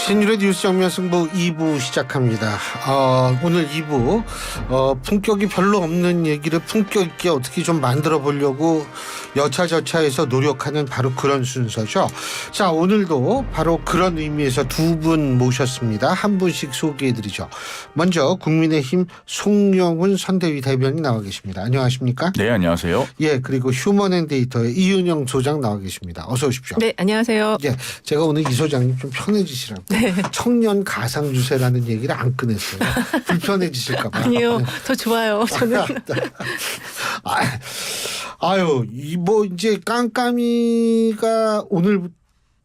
신율의 뉴스 정면 승부 2부 시작합니다. 오늘 2부 품격이 별로 없는 얘기를 품격 있게 어떻게 좀 만들어 보려고 여차저차해서 노력하는 바로 그런 순서죠. 자, 오늘도 바로 그런 의미에서 두 분 모셨습니다. 한 분씩 소개해드리죠. 먼저 국민의힘 송영훈 선대위 대변인 나와 계십니다. 안녕하십니까? 네, 안녕하세요. 예, 그리고 휴먼앤데이터의 이은영 소장 나와 계십니다. 어서 오십시오. 네, 안녕하세요. 예, 제가 오늘 이 소장님 좀 편해지시라고 청년 가상주세라는 얘기를 안 꺼냈어요. 불편해지실까 봐요. 아니요, 더 좋아요. 저는. 아유, 뭐 이제 깜깜이가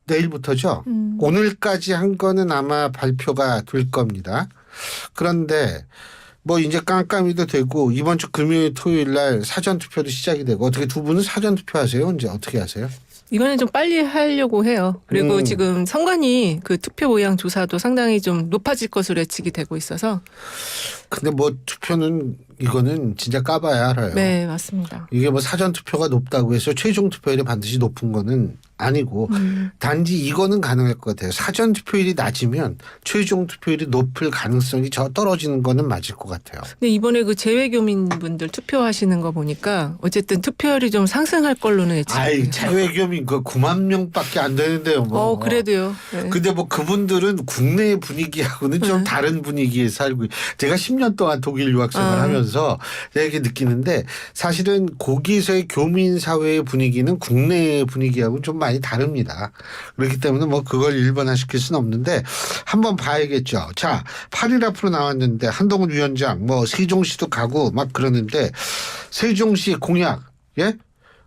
내일부터죠. 오늘까지 한 거는 아마 발표가 될 겁니다. 그런데 뭐 이제 깜깜이도 되고 이번 주 금요일 토요일 날 사전투표도 시작이 되고 어떻게 두 분은 사전투표하세요? 언제 어떻게 하세요? 이거는 좀 빨리 하려고 해요. 그리고 지금 선관위 그 투표 모양 조사도 상당히 좀 높아질 것으로 예측이 되고 있어서. 근데 뭐 투표는 이거는 진짜 까봐야 알아요. 네, 맞습니다. 이게 뭐 사전투표가 높다고 해서 최종 투표율이 반드시 높은 거는 아니고 단지 이거는 가능할 것 같아요. 사전투표율이 낮으면 최종 투표율이 높을 가능성이 떨어지는 거는 맞을 것 같아요. 근데 이번에 그 재외교민분들 투표하시는 거 보니까 어쨌든 투표율이 좀 상승할 걸로는 예측이 돼요. 아이, 재외교민 그 9만 명밖에 안 되는데요. 뭐. 그래도요. 네. 근데 뭐 그분들은 국내 분위기하고는 좀 다른 분위기에 살고 제가 10년 동안 독일 유학 생활하면서 이렇게 느끼는데 사실은 거기서의 교민 사회의 분위기는 국내 분위기하고 좀 많이 다릅니다. 그렇기 때문에 뭐 그걸 일반화시킬 수는 없는데 한번 봐야겠죠. 자, 8일 앞으로 나왔는데 한동훈 위원장 뭐 세종시도 가고 막 그러는데 세종시 공약 예?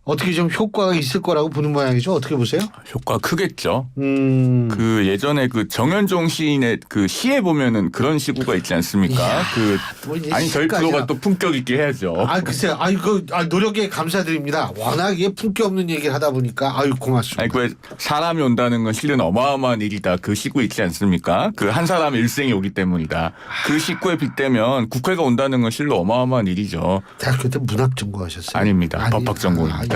어떻게 좀 효과가 있을 거라고 보는 모양이죠. 어떻게 보세요? 효과 크겠죠. 그 예전에 그 정현종 시인의 그 시에 보면은 그런 시구가 있지 않습니까? 이야, 뭐 아니 저희 프로가 또 품격 있게 해야죠. 글쎄요. 노력에 감사드립니다. 워낙에 품격 없는 얘기를 하다 보니까 고맙습니다. 아니 그 사람이 온다는 건 실은 어마어마한 일이다. 그 시구 있지 않습니까? 그 한 사람의 일생이 오기 때문이다. 그 시구에 빗대면 국회가 온다는 건 실로 어마어마한 일이죠. 대학교 때 문학 전공하셨어요? 아닙니다. 법학 전공입니다.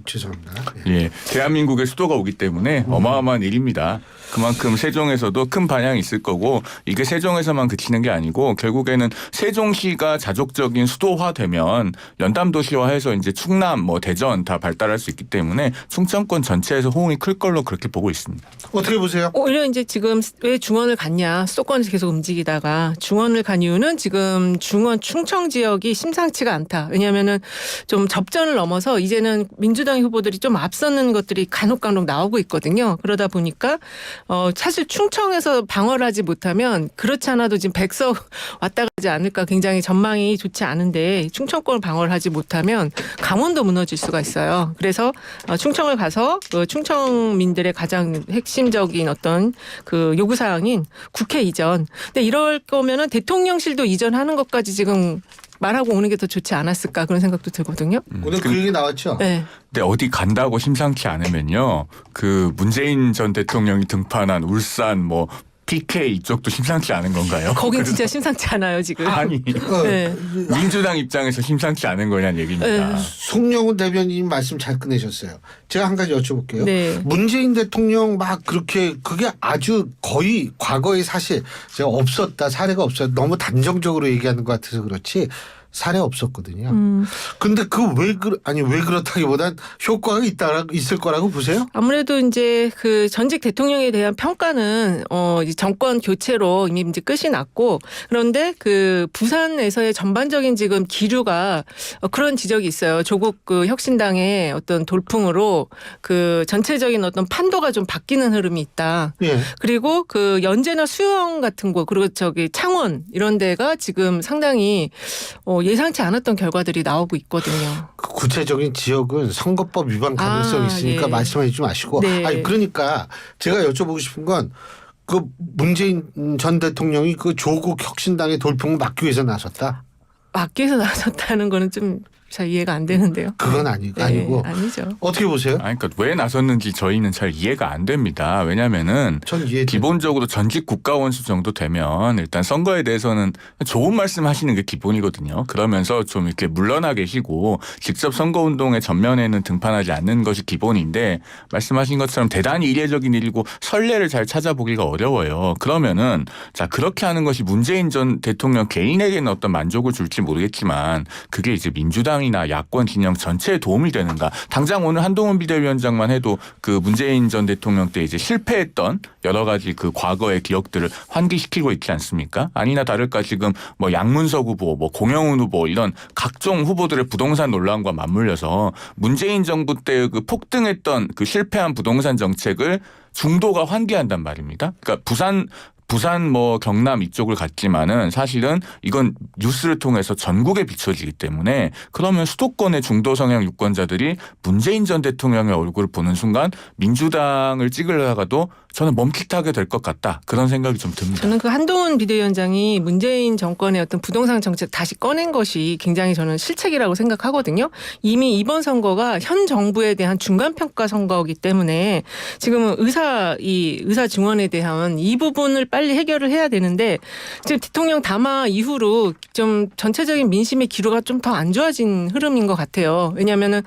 죄송합니다. 예, 대한민국의 수도가 오기 때문에 어마어마한 일입니다. 그만큼 세종에서도 큰 반향이 있을 거고 이게 세종에서만 그치는 게 아니고 결국에는 세종시가 자족적인 수도화되면 연담도시화해서 이제 충남, 뭐 대전 다 발달할 수 있기 때문에 충청권 전체에서 호응이 클 걸로 그렇게 보고 있습니다. 어떻게 보세요? 오히려 이제 지금 왜 중원을 갔냐 수도권에서 계속 움직이다가 중원을 간 이유는 지금 중원 충청 지역이 심상치가 않다. 왜냐하면은 좀 접전을 넘어서 이제는 민주당 후보들이 좀 앞서는 것들이 간혹 나오고 있거든요. 그러다 보니까 사실 충청에서 방어를 하지 못하면 그렇지 않아도 지금 백석 왔다 가지 않을까 굉장히 전망이 좋지 않은데 충청권을 방어를 하지 못하면 강원도 무너질 수가 있어요. 그래서 충청을 가서 그 충청민들의 가장 핵심적인 어떤 그 요구사항인 국회 이전. 근데 이럴 거면은 대통령실도 이전하는 것까지 지금 말하고 오는 게 더 좋지 않았을까 그런 생각도 들거든요. 오늘 그 얘기 나왔죠? 네. 근데 어디 간다고 심상치 않으면요. 그 문재인 전 대통령이 등판한 울산 뭐 PK 이쪽도 심상치 않은 건가요? 거긴 진짜 심상치 않아요 지금. 아니 네. 민주당 입장에서 심상치 않은 거냐는 얘기입니다. 송영훈 대변인 말씀 잘 꺼내셨어요. 제가 한 가지 여쭤볼게요. 네. 문재인 대통령 막 그렇게 그게 아주 거의 과거의 사실 제가 없었다 사례가 없어요. 너무 단정적으로 얘기하는 것 같아서 그렇지 사례 없었거든요. 근데 왜 그렇다기보단 효과가 있을 거라고 보세요? 아무래도 이제 그 전직 대통령에 대한 평가는 이제 정권 교체로 이미 이제 끝이 났고 그런데 그 부산에서의 전반적인 지금 기류가 그런 지적이 있어요. 조국 그 혁신당의 어떤 돌풍으로 그 전체적인 어떤 판도가 좀 바뀌는 흐름이 있다. 예. 그리고 그 연제나 수영 같은 곳 그리고 창원 이런 데가 지금 상당히 예상치 않았던 결과들이 나오고 있거든요. 그 구체적인 지역은 선거법 위반 가능성이 있으니까 예. 말씀하지 마시고. 네. 그러니까 제가 여쭤보고 싶은 건 그 문재인 전 대통령이 그 조국 혁신당의 돌풍을 막기 위해서 나섰다. 막기 위해서 나섰다는 거는 좀 잘 이해가 안 되는데요. 그건 네, 아니고 아니죠. 어떻게 보세요? 아니, 그러니까 왜 나섰는지 저희는 잘 이해가 안 됩니다. 왜냐하면은 전 이해. 기본적으로 전직 국가원수 정도 되면 일단 선거에 대해서는 좋은 말씀 하시는 게 기본이거든요. 그러면서 좀 이렇게 물러나 계시고 직접 선거운동의 전면에는 등판하지 않는 것이 기본인데 말씀하신 것처럼 대단히 이례적인 일이고 선례를 잘 찾아보기가 어려워요. 그러면은 자 그렇게 하는 것이 문재인 전 대통령 개인에게는 어떤 만족을 줄지 모르겠지만 그게 이제 민주당이나 야권 진영 전체에 도움이 되는가. 당장 오늘 한동훈 비대위원장만 해도 그 문재인 전 대통령 때 이제 실패했던 여러 가지 그 과거의 기억들을 환기시키고 있지 않습니까? 아니나 다를까 지금 뭐 양문석 후보, 뭐 공영훈 후보 이런 각종 후보들의 부동산 논란과 맞물려서 문재인 정부 때 그 폭등했던 그 실패한 부동산 정책을 중도가 환기한단 말입니다. 그러니까 부산 뭐 경남 이쪽을 갔지만은 사실은 이건 뉴스를 통해서 전국에 비춰지기 때문에 그러면 수도권의 중도 성향 유권자들이 문재인 전 대통령의 얼굴을 보는 순간 민주당을 찍으려다가도 저는 멈칫하게 될 것 같다. 그런 생각이 좀 듭니다. 저는 그 한동훈 비대위원장이 문재인 정권의 어떤 부동산 정책 다시 꺼낸 것이 굉장히 저는 실책이라고 생각하거든요. 이미 이번 선거가 현 정부에 대한 중간평가 선거이기 때문에 지금은 의사 증언에 대한 이 부분을 빨리 해결을 해야 되는데 지금 대통령 담화 이후로 좀 전체적인 민심의 기류가 좀 더 안 좋아진 흐름인 것 같아요. 왜냐하면은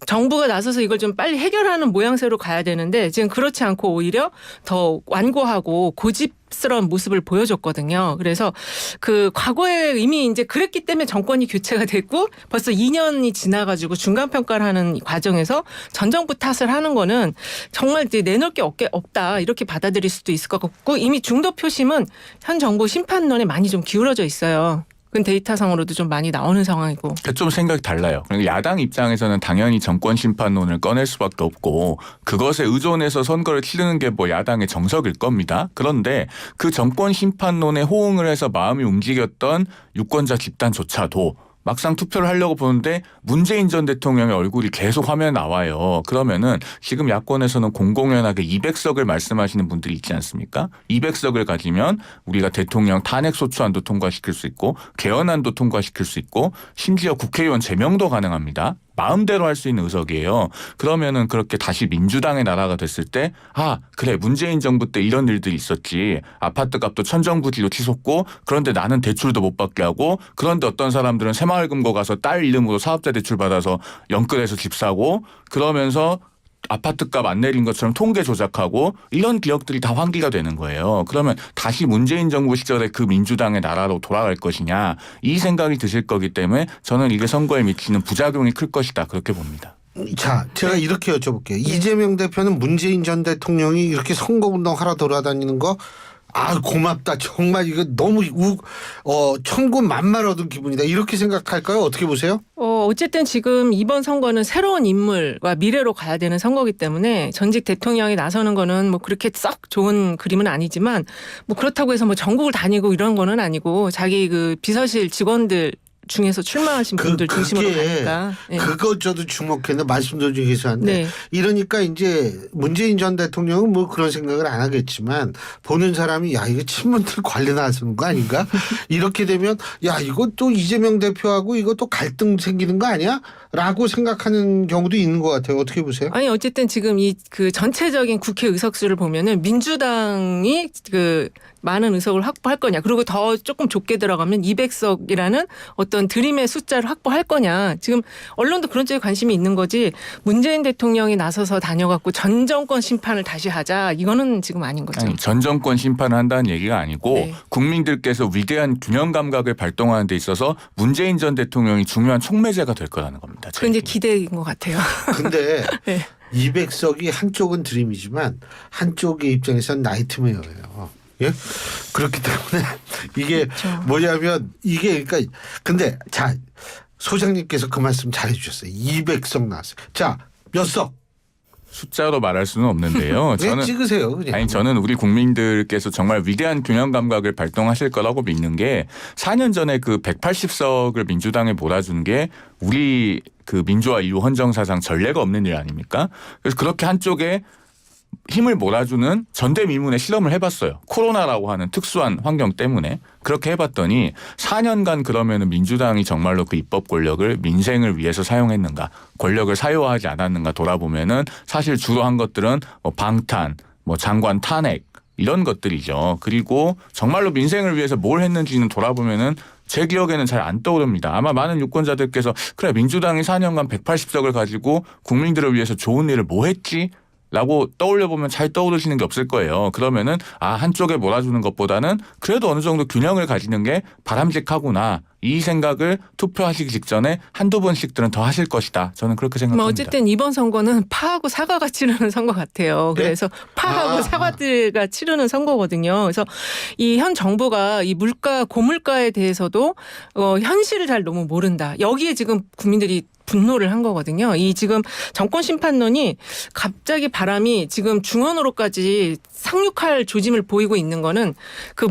정부가 나서서 이걸 좀 빨리 해결하는 모양새로 가야 되는데 지금 그렇지 않고 오히려 더 완고하고 고집스러운 모습을 보여줬거든요. 그래서 그 과거에 이미 이제 그랬기 때문에 정권이 교체가 됐고 벌써 2년이 지나가지고 중간평가를 하는 과정에서 전 정부 탓을 하는 거는 정말 이제 내놓을 게 없다 이렇게 받아들일 수도 있을 것 같고 이미 중도 표심은 현 정부 심판론에 많이 좀 기울어져 있어요. 그건 데이터상으로도 좀 많이 나오는 상황이고. 좀 생각이 달라요. 야당 입장에서는 당연히 정권 심판론을 꺼낼 수밖에 없고 그것에 의존해서 선거를 치르는 게 뭐 야당의 정석일 겁니다. 그런데 그 정권 심판론에 호응을 해서 마음이 움직였던 유권자 집단조차도 막상 투표를 하려고 보는데 문재인 전 대통령의 얼굴이 계속 화면에 나와요. 그러면은 지금 야권에서는 공공연하게 200석을 말씀하시는 분들이 있지 않습니까? 200석을 가지면 우리가 대통령 탄핵소추안도 통과시킬 수 있고 개헌안도 통과시킬 수 있고 심지어 국회의원 제명도 가능합니다. 마음대로 할 수 있는 의석이에요. 그러면은 그렇게 다시 민주당의 나라가 됐을 때 그래 문재인 정부 때 이런 일들이 있었지. 아파트 값도 천정부지로 치솟고 그런데 나는 대출도 못 받게 하고 그런데 어떤 사람들은 새마을금고 가서 딸 이름으로 사업자 대출 받아서 영끌해서 집 사고 그러면서 아파트값 안 내린 것처럼 통계 조작하고 이런 기억들이 다 환기가 되는 거예요. 그러면 다시 문재인 정부 시절에 그 민주당의 나라로 돌아갈 것이냐 이 생각이 드실 거기 때문에 저는 이게 선거에 미치는 부작용이 클 것이다 그렇게 봅니다. 자, 제가 이렇게 여쭤볼게요. 이재명 대표는 문재인 전 대통령이 이렇게 선거운동하러 돌아다니는 거 고맙다. 정말 이거 너무 천군만마를 얻은 기분이다. 이렇게 생각할까요? 어떻게 보세요? 어쨌든 지금 이번 선거는 새로운 인물과 미래로 가야 되는 선거이기 때문에 전직 대통령이 나서는 거는 뭐 그렇게 썩 좋은 그림은 아니지만 뭐 그렇다고 해서 뭐 전국을 다니고 이런 거는 아니고 자기 그 비서실 직원들 중에서 출마하신 분들 중심으로 가니까. 네. 그거 저도 주목했는데 말씀도 좀 죄송한데 네. 이러니까 이제 문재인 전 대통령은 뭐 그런 생각을 안 하겠지만 보는 사람이 이거 친문들 관리 나서는 거 아닌가? 이렇게 되면 이거 또 이재명 대표하고 이거 또 갈등 생기는 거 아니야? 라고 생각하는 경우도 있는 것 같아요. 어떻게 보세요? 아니 어쨌든 지금 이 그 전체적인 국회 의석수를 보면은 민주당이 그 많은 의석을 확보할 거냐. 그리고 더 조금 좁게 들어가면 200석이라는 어떤 드림의 숫자를 확보할 거냐. 지금 언론도 그런 쪽에 관심이 있는 거지 문재인 대통령이 나서서 다녀갖고 전 정권 심판을 다시 하자. 이거는 지금 아닌 거죠. 아니, 전 정권 심판을 한다는 얘기가 아니고 네. 국민들께서 위대한 균형 감각을 발동하는 데 있어서 문재인 전 대통령이 중요한 촉매제가 될 거라는 겁니다. 그건 이제 기대인 것 같아요. 근데 네. 200석이 한쪽은 드림이지만 한쪽의 입장에서는 나이트메어예요. 예? 그렇기 때문에 이게 그렇죠. 뭐냐면 이게 그러니까 근데 자 소장님께서 그 말씀 잘해 주셨어요. 200석 나왔어요. 자, 몇 석? 숫자로 말할 수는 없는데요. 왜 찍으세요? 그냥. 저는 우리 국민들께서 정말 위대한 균형 감각을 발동하실 거라고 믿는 게 4년 전에 그 180석을 민주당에 몰아준 게 우리 그 민주화 이후 헌정사상 전례가 없는 일 아닙니까? 그래서 그렇게 한쪽에 힘을 몰아주는 전대미문의 실험을 해봤어요. 코로나라고 하는 특수한 환경 때문에. 그렇게 해봤더니 4년간 그러면은 민주당이 정말로 그 입법 권력을 민생을 위해서 사용했는가, 권력을 사유화하지 않았는가 돌아보면은 사실 주로 한 것들은 뭐 방탄, 뭐 장관 탄핵 이런 것들이죠. 그리고 정말로 민생을 위해서 뭘 했는지는 돌아보면은 제 기억에는 잘 안 떠오릅니다. 아마 많은 유권자들께서 그래 민주당이 4년간 180석을 가지고 국민들을 위해서 좋은 일을 뭐 했지? 라고 떠올려보면 잘 떠오르시는 게 없을 거예요. 그러면은 한쪽에 몰아주는 것보다는 그래도 어느 정도 균형을 가지는 게 바람직하구나. 이 생각을 투표하시기 직전에 한두 번씩들은 더 하실 것이다. 저는 그렇게 생각합니다. 어쨌든 이번 선거는 파하고 사과가 치르는 선거 같아요. 그래서 파하고 사과들가 치르는 선거거든요. 그래서 이 현 정부가 이 물가 고물가에 대해서도 현실을 잘 너무 모른다. 여기에 지금 국민들이 분노를 한 거거든요. 이 지금 정권 심판론이 갑자기 바람이 지금 중언으로까지 상륙할 조짐을 보이고 있는 거는 그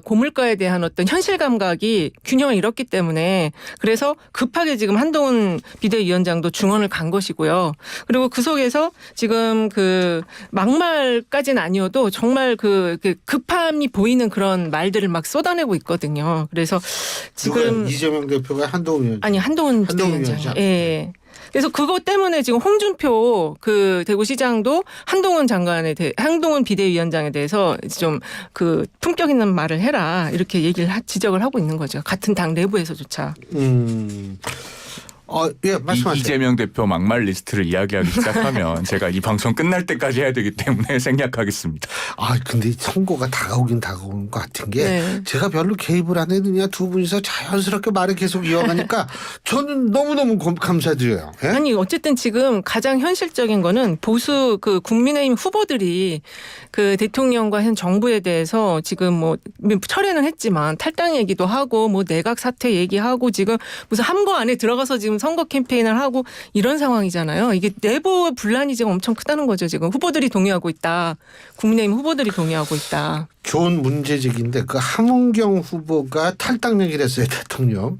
고물가에 대한 어떤 현실 감각이 균형을 잃었기 때문에 그래서 급하게 지금 한동훈 비대위원장도 중언을 간 것이고요. 그리고 그 속에서 지금 그 막말까지는 아니어도 정말 그 급함이 보이는 그런 말들을 막 쏟아내고 있거든요. 그래서 지금 이재명 대표가 한동훈 비대위원장. 예. 그래서 그것 때문에 지금 홍준표 그 대구시장도 한동훈 비대위원장에 대해서 좀 그 품격 있는 말을 해라 이렇게 지적을 하고 있는 거죠. 같은 당 내부에서조차. 예, 말씀하세요. 이재명 대표 막말 리스트를 이야기하기 시작하면 제가 이 방송 끝날 때까지 해야 되기 때문에 생략하겠습니다. 근데 선거가 다가오는 것 같은 게 네. 제가 별로 개입을 안 했느냐 두 분이서 자연스럽게 말을 계속 이어가니까 저는 너무너무 감사드려요. 예? 아니 어쨌든 지금 가장 현실적인 거는 보수 그 국민의힘 후보들이 그 대통령과 현 정부에 대해서 지금 뭐 철회는 했지만 탈당 얘기도 하고 뭐 내각 사퇴 얘기하고 지금 무슨 함거 안에 들어가서 지금 선거 캠페인을 하고 이런 상황이잖아요. 이게 내부 분란이 지금 엄청 크다는 거죠. 지금 후보들이 동의하고 있다. 국민의힘 후보들이 동의하고 있다. 좋은 문제직인데 그 함은경 후보가 탈당 얘기를 했어요. 대통령.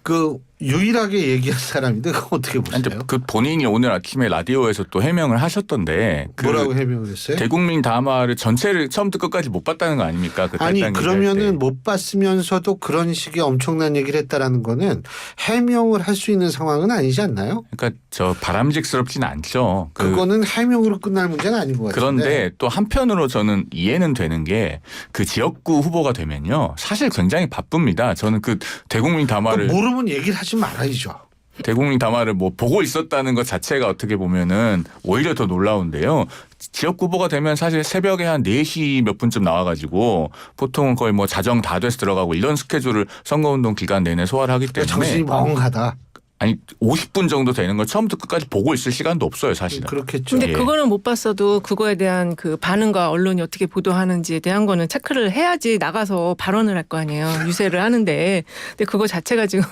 그 유일하게 얘기한 사람인데 그거 어떻게 보세요? 그 본인이 오늘 아침에 라디오에서 또 해명을 하셨던데 뭐라고 해명을 했어요? 대국민 담화를 전체를 처음부터 끝까지 못 봤다는 거 아닙니까? 그 아니 탈당 그러면은 못 봤으면서도 그런 식의 엄청난 얘기를 했다라는 거는 해명을 할 수 있는 상황은 아니지 않나요? 그러니까 저 바람직스럽지는 않죠. 그거는 해명으로 끝날 문제는 아닌 것 같은데. 그런데 또 한편으로 저는 이해는 되는 게 그 지역구 후보가 되면요. 사실 굉장히 바쁩니다. 저는 그 대국민 담화를 모르면 얘기를 하지 말아야죠. 대국민 담화를 뭐 보고 있었다는 것 자체가 어떻게 보면은 오히려 더 놀라운데요. 지역 후보가 되면 사실 새벽에 한 4시 몇 분쯤 나와가지고 보통은 거의 뭐 자정 다 돼서 들어가고 이런 스케줄을 선거운동 기간 내내 소화를 하기 때문에 정신이 멍하다. 아니 50분 정도 되는 걸 처음부터 끝까지 보고 있을 시간도 없어요 사실은. 그렇겠죠. 근데 그거는 못 봤어도 그거에 대한 그 반응과 언론이 어떻게 보도하는지에 대한 거는 체크를 해야지 나가서 발언을 할 거 아니에요. 유세를 하는데. 근데 그거 자체가 지금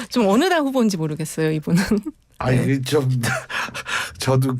좀 어느 당 후보인지 모르겠어요. 이분은. 아니 좀 저도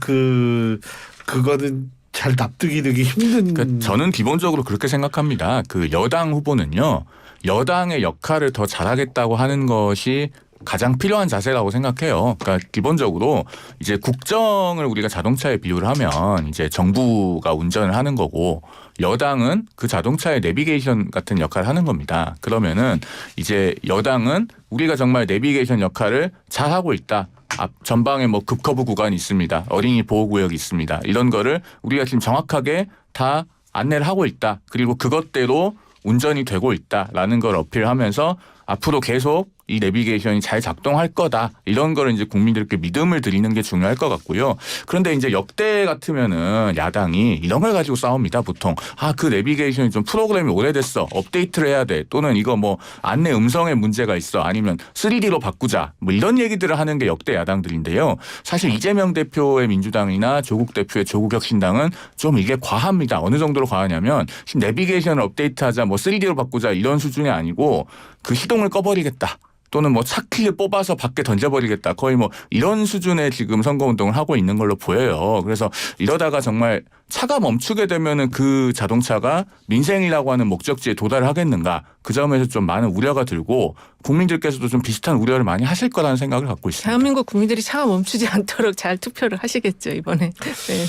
그거는 잘 납득이 되기 힘든. 그러니까 저는 기본적으로 그렇게 생각합니다. 그 여당 후보는요. 여당의 역할을 더 잘하겠다고 하는 것이 가장 필요한 자세라고 생각해요. 그러니까 기본적으로 이제 국정을 우리가 자동차에 비유를 하면 이제 정부가 운전을 하는 거고 여당은 그 자동차의 내비게이션 같은 역할을 하는 겁니다. 그러면은 이제 여당은 우리가 정말 내비게이션 역할을 잘 하고 있다. 앞 전방에 뭐 급커브 구간이 있습니다. 어린이 보호구역이 있습니다. 이런 거를 우리가 지금 정확하게 다 안내를 하고 있다. 그리고 그것대로 운전이 되고 있다라는 걸 어필하면서 앞으로 계속 이 내비게이션이 잘 작동할 거다. 이런 거를 이제 국민들께 믿음을 드리는 게 중요할 것 같고요. 그런데 이제 역대 같으면은 야당이 이런 걸 가지고 싸웁니다. 보통 그 내비게이션이 좀 프로그램이 오래됐어. 업데이트를 해야 돼. 또는 이거 뭐 안내 음성에 문제가 있어. 아니면 3D로 바꾸자. 뭐 이런 얘기들을 하는 게 역대 야당들인데요. 사실 이재명 대표의 민주당이나 조국 대표의 조국혁신당은 좀 이게 과합니다. 어느 정도로 과하냐면 지금 내비게이션을 업데이트하자, 뭐 3D로 바꾸자 이런 수준이 아니고 그 시동을 꺼버리겠다. 또는 뭐 차키를 뽑아서 밖에 던져버리겠다. 거의 뭐 이런 수준의 지금 선거운동을 하고 있는 걸로 보여요. 그래서 이러다가 정말 차가 멈추게 되면은 그 자동차가 민생이라고 하는 목적지에 도달을 하겠는가. 그 점에서 좀 많은 우려가 들고 국민들께서도 좀 비슷한 우려를 많이 하실 거라는 생각을 갖고 있습니다. 대한민국 국민들이 차가 멈추지 않도록 잘 투표를 하시겠죠. 이번에. 네.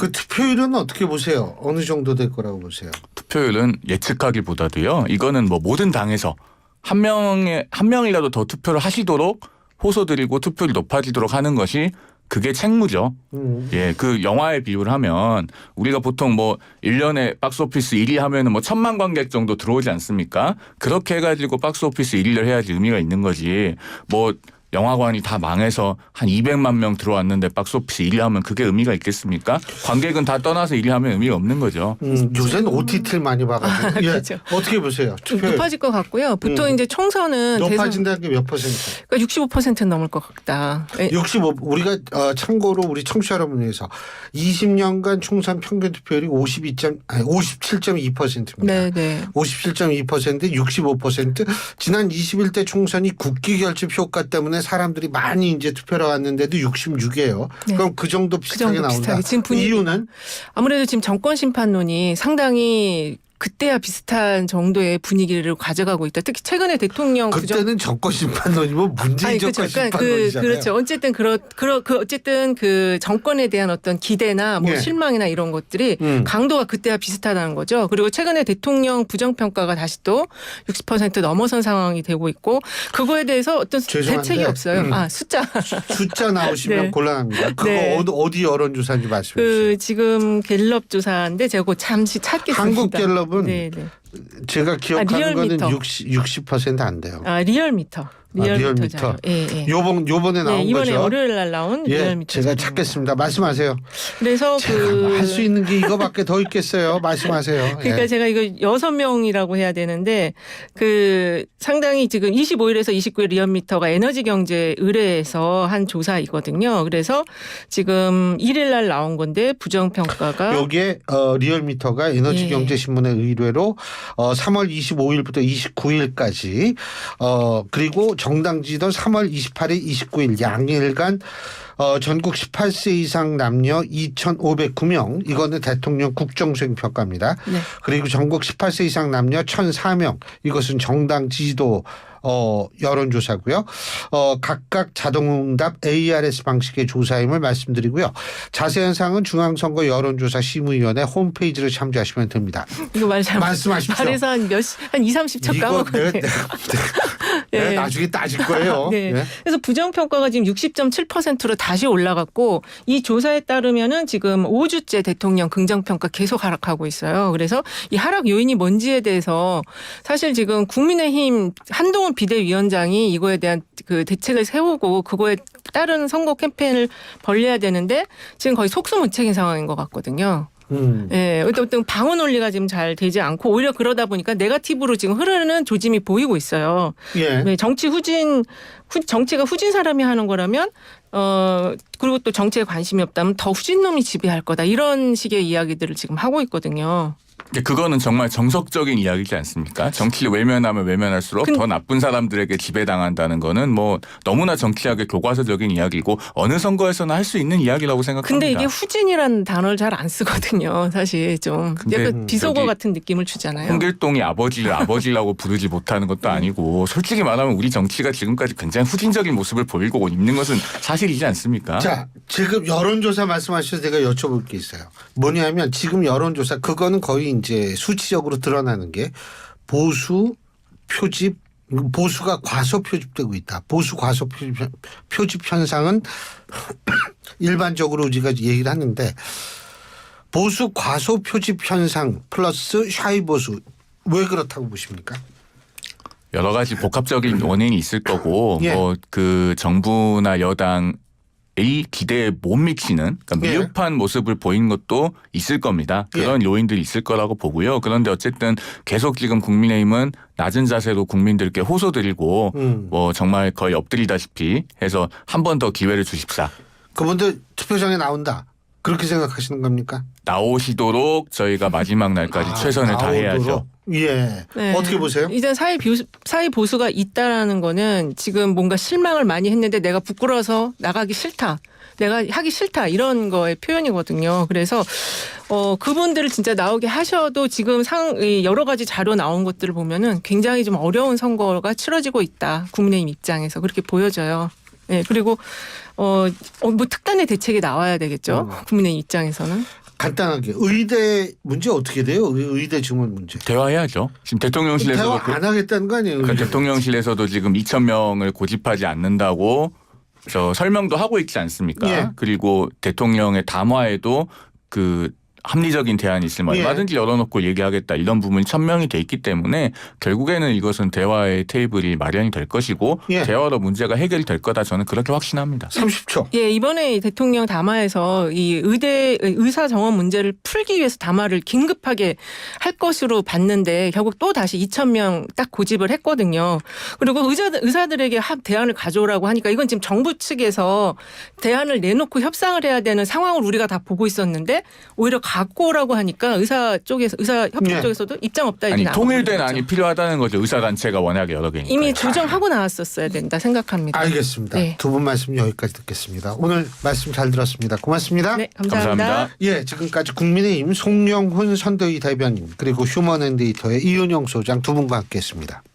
그 투표율은 어떻게 보세요? 어느 정도 될 거라고 보세요? 투표율은 예측하기보다도요. 이거는 뭐 모든 당에서 한 명이라도 더 투표를 하시도록 호소드리고 투표율이 높아지도록 하는 것이 그게 책무죠. 예, 그 영화의 비유를 하면 우리가 보통 뭐 1년에 박스오피스 1위 하면은 뭐 1,000만 관객 정도 들어오지 않습니까? 그렇게 해가지고 박스오피스 1위를 해야지 의미가 있는 거지. 뭐 영화관이 다 망해서 한 200만 명 들어왔는데 박스오피스 1위 하면 그게 의미가 있겠습니까? 관객은 다 떠나서 1위 하면 의미가 없는 거죠. 요새는 OTT를 많이 봐가지고. 예. 그렇죠. 어떻게 보세요? 투표율. 높아질 것 같고요. 보통 이제 총선은 높아진다는 게 몇 퍼센트? 그러니까 65%는 넘을 것 같다. 65. 우리가 참고로 우리 청취자 여러분 위해서 20년간 총선 평균 투표율이 57.2%입니다. 네네. 57.2%, 65%. 지난 21대 총선이 국기 결집 효과 때문에 사람들이 많이 이제 투표를 왔는데도 66이에요. 네. 그럼 그 정도 비슷하게 정도 나온다. 비슷하게. 지금 분위기- 이유는 아무래도 지금 정권 심판론이 상당히 그때와 비슷한 정도의 분위기를 가져가고 있다. 특히 최근에 대통령 그때는 정권 심판론이면 문재인 정권 심판론이잖아요. 그렇죠. 어쨌든 어쨌든 그 정권에 대한 어떤 기대나 뭐 예. 실망이나 이런 것들이 강도가 그때와 비슷하다는 거죠. 그리고 최근에 대통령 부정평가가 다시 또 60% 넘어선 상황이 되고 있고 그거에 대해서 어떤 죄송한데, 대책이 없어요. 숫자. 숫자 나오시면 네. 곤란합니다. 그거 네. 어디 여론조사인지 말씀해 주세요. 그 지금 갤럽 조사인데 제가 그거 잠시 찾겠습니다. 한국 갤럽은 네. 제가 기억하는 거는 리얼미터. 60%안 돼요. 리얼미터. 리얼미터. 예. 요번에 나온 이번에 거죠. 월요일 날 나온 예, 리얼미터. 제가 자료입니다. 찾겠습니다. 말씀하세요. 그래서 할 수 있는 게 이거밖에 더 있겠어요. 말씀하세요. 그러니까 예. 제가 이거 6명이라고 해야 되는데 그 상당히 지금 25일에서 29일 리얼미터가 에너지 경제 의뢰에서 한 조사이거든요. 그래서 지금 1일 날 나온 건데 부정 평가가 여기에 리얼미터가 에너지경제신문의 의뢰로 3월 25일부터 29일까지 그리고 정당지도 3월 28일, 29일 양일간 전국 18세 이상 남녀 2,509명 이거는 대통령 국정수행 평가입니다. 네. 그리고 전국 18세 이상 남녀 1,004명 이것은 정당 지지도 여론조사고요. 각각 자동응답 ARS 방식의 조사임을 말씀드리고요. 자세한 사항은 중앙선거 여론조사 심의위원회 홈페이지를 참조하시면 됩니다. 이거 말씀하십시오. 말해서 한 2, 30초 까먹었네. 내가 나중에 따질 거예요. 네. 예. 그래서 부정평가가 지금 60.7%로 다시 올라갔고 이 조사에 따르면은 지금 5주째 대통령 긍정평가 계속 하락하고 있어요. 그래서 이 하락 요인이 뭔지에 대해서 사실 지금 국민의힘 한동훈 비대위원장이 이거에 대한 그 대책을 세우고 그거에 따른 선거 캠페인을 벌려야 되는데 지금 거의 속수무책인 상황인 것 같거든요. 예, 어떤 방어 논리가 지금 잘 되지 않고 오히려 그러다 보니까 네거티브로 지금 흐르는 조짐이 보이고 있어요. 예. 네, 정치가 후진 사람이 하는 거라면 그리고 또 정치에 관심이 없다면 더 후진 놈이 지배할 거다 이런 식의 이야기들을 지금 하고 있거든요. 그거는 정말 정석적인 이야기지 않습니까? 정치를 외면하면 외면할수록 더 나쁜 사람들에게 지배당한다는 거는 뭐 너무나 정치학의 교과서적인 이야기고 어느 선거에서나 할 수 있는 이야기라고 생각합니다. 근데 이게 후진이라는 단어를 잘 안 쓰거든요. 사실 좀 근데 약간 비속어 저기 같은 느낌을 주잖아요. 홍길동이 아버지를 아버지라고 부르지 못하는 것도 아니고 솔직히 말하면 우리 정치가 지금까지 굉장히 후진적인 모습을 보이고 있는 것은 사실이지 않습니까? 자, 지금 여론조사 말씀하셔서 제가 여쭤볼 게 있어요. 뭐냐면 지금 여론조사 그거는 거의 이제 수치적으로 드러나는 게 보수 표집 보수가 과소 표집되고 있다. 보수 과소 표집 현상은 일반적으로 우리가 얘기를 하는데 보수 과소 표집 현상 플러스 샤이 보수 왜 그렇다고 보십니까? 여러 가지 복합적인 원인이 있을 거고 예. 뭐 그 정부나 여당 이 기대에 못 미치는 그러니까 예. 미흡한 모습을 보이는 것도 있을 겁니다. 그런 요인들이 있을 거라고 보고요. 그런데 어쨌든 계속 지금 국민의힘은 낮은 자세로 국민들께 호소드리고 뭐 정말 거의 엎드리다시피 해서 한 번 더 기회를 주십사. 그분들 투표장에 나온다. 그렇게 생각하시는 겁니까? 나오시도록 저희가 마지막 날까지 최선을 다해야죠. 예. 네. 어떻게 보세요? 이제 사회 보수가 있다라는 거는 지금 뭔가 실망을 많이 했는데 내가 부끄러워서 나가기 싫다. 내가 하기 싫다 이런 거의 표현이거든요. 그래서 그분들을 진짜 나오게 하셔도 지금 여러 가지 자료 나온 것들을 보면은 굉장히 좀 어려운 선거가 치러지고 있다. 국민의힘 입장에서 그렇게 보여져요. 네, 그리고 뭐 특단의 대책이 나와야 되겠죠. 국민의힘 입장에서는. 간단하게 의대 문제 어떻게 돼요? 의대 증원 문제. 대화해야죠. 지금 대통령실에서도 대화 안 하겠다는 거 아니에요? 그러니까 대통령실에서도 지금 2,000명을 고집하지 않는다고 설명도 하고 있지 않습니까? 예. 그리고 대통령의 담화에도 그 합리적인 대안이 있으면 예. 얼마든지 열어놓고 얘기하겠다 이런 부분이 천명이 돼 있기 때문에 결국에는 이것은 대화의 테이블이 마련이 될 것이고 예. 대화로 문제가 해결이 될 거다 저는 그렇게 확신합니다. 30초. 예, 이번에 대통령 담화에서 이 의사 정원 문제를 풀기 위해서 담화를 긴급하게 할 것으로 봤는데 결국 또 다시 2,000명 딱 고집을 했거든요. 그리고 의사들에게 대안을 가져오라고 하니까 이건 지금 정부 측에서 대안을 내놓고 협상을 해야 되는 상황을 우리가 다 보고 있었는데 오히려 갖고 오라고 하니까 의사협회 네. 쪽에서도 입장 없다 아니 이렇게 통일된 나오는 안이 거죠. 필요하다는 거죠. 의사단체가 워낙에 여러 개니까. 이미 조정하고 나왔었어야 된다 생각합니다. 알겠습니다. 네. 두 분 말씀 여기까지 듣겠습니다. 오늘 말씀 잘 들었습니다. 고맙습니다. 네, 감사합니다. 감사합니다. 예, 지금까지 국민의힘 송영훈 선대위 대변인 그리고 휴먼앤데이터의 이은영 소장 두 분과 함께했습니다.